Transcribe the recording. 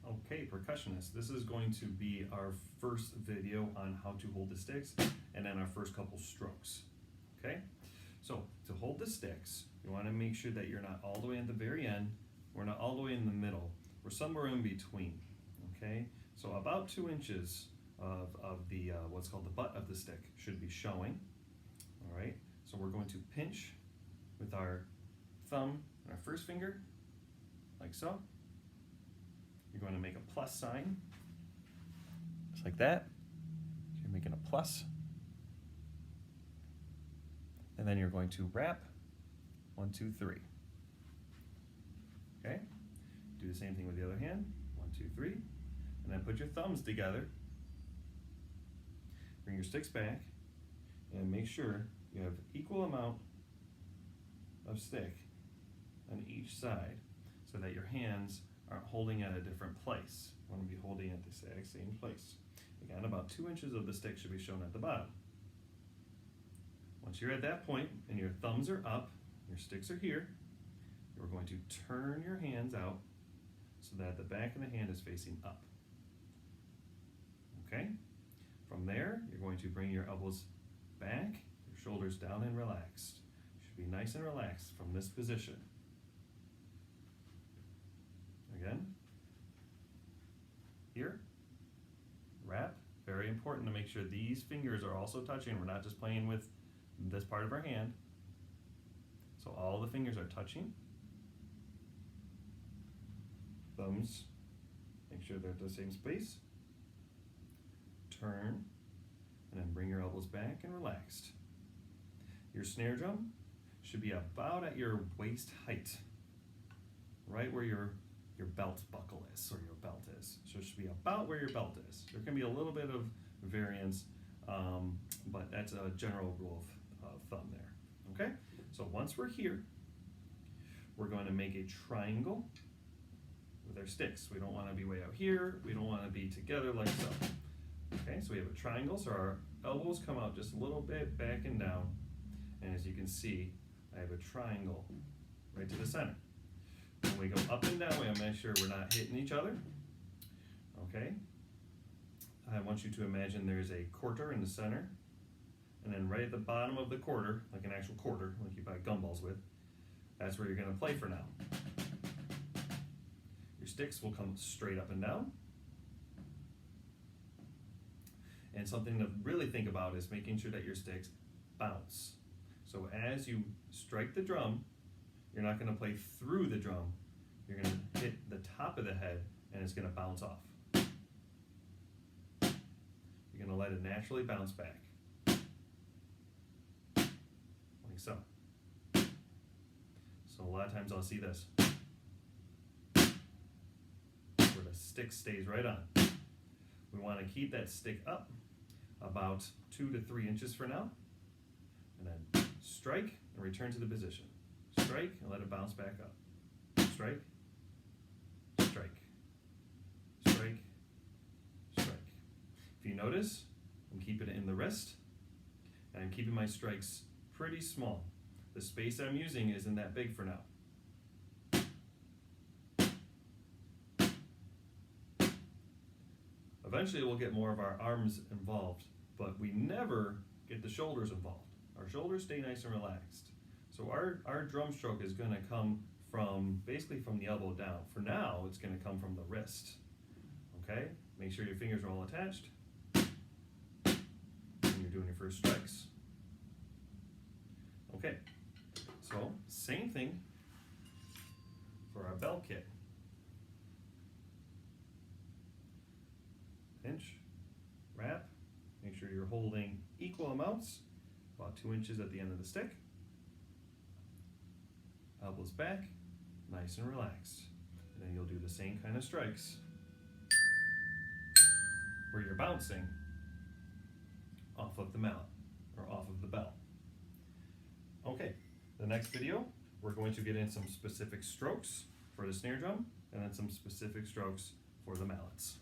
Okay, percussionists, this is going to be our first video on how to hold the sticks and then our first couple strokes. Okay, so to hold the sticks, you want to make sure that you're not all the way at the very end, we're not all the way in the middle, we're somewhere in between. Okay, so about 2 inches of the what's called the butt of the stick should be showing. All right, so we're going to pinch with our thumb and our first finger, like so. You're going to make a plus sign, just like that. You're making a plus. And then you're going to wrap, 1, 2, 3. Okay? Do the same thing with the other hand, 1, 2, 3. And then put your thumbs together. Bring your sticks back, and make sure you have equal amount of stick on each side so that your hands aren't holding at a different place. You want to be holding at the exact same place. Again, about 2 inches of the stick should be shown at the bottom. Once you're at that point and your thumbs are up, your sticks are here, you're going to turn your hands out so that the back of the hand is facing up. Okay? From there, you're going to bring your elbows back, your shoulders down and relaxed. You should be nice and relaxed from this position. Again, here, wrap, very important to make sure these fingers are also touching. We're not just playing with this part of our hand. So all the fingers are touching. Thumbs, make sure they're at the same space. Turn, and then bring your elbows back and relaxed. Your snare drum should be about at your waist height, right where your belt buckle is, or your belt is. So it should be about where your belt is. There can be a little bit of variance, but that's a general rule of thumb there. Okay, so once we're here, we're going to make a triangle with our sticks. We don't want to be way out here. We don't want to be together like so. Okay, so we have a triangle, so our elbows come out just a little bit back and down. And as you can see, I have a triangle right to the center. When we go up and down, we have to make sure we're not hitting each other. Okay? I want you to imagine there's a quarter in the center, and then right at the bottom of the quarter, like an actual quarter, like you buy gumballs with, that's where you're going to play for now. Your sticks will come straight up and down. And something to really think about is making sure that your sticks bounce. So as you strike the drum, you're not going to play through the drum. You're going to hit the top of the head and it's going to bounce off. You're going to let it naturally bounce back. Like so. So a lot of times I'll see this, where the stick stays right on. We want to keep that stick up about 2 to 3 inches for now. And then strike and return to the position. Strike and let it bounce back up. Strike, strike, strike, strike. If you notice, I'm keeping it in the wrist, and I'm keeping my strikes pretty small. The space I'm using isn't that big for now. Eventually we'll get more of our arms involved, but we never get the shoulders involved. Our shoulders stay nice and relaxed. So our drum stroke is going to come from, basically from the elbow down. For now, it's going to come from the wrist. Okay? Make sure your fingers are all attached when you're doing your first strikes. Okay, so same thing for our bell kit. Pinch, wrap, make sure you're holding equal amounts, about 2 inches at the end of the stick. Elbows back, nice and relaxed. And then you'll do the same kind of strikes where you're bouncing off of the mallet or off of the bell. Okay, the next video, we're going to get in some specific strokes for the snare drum and then some specific strokes for the mallets.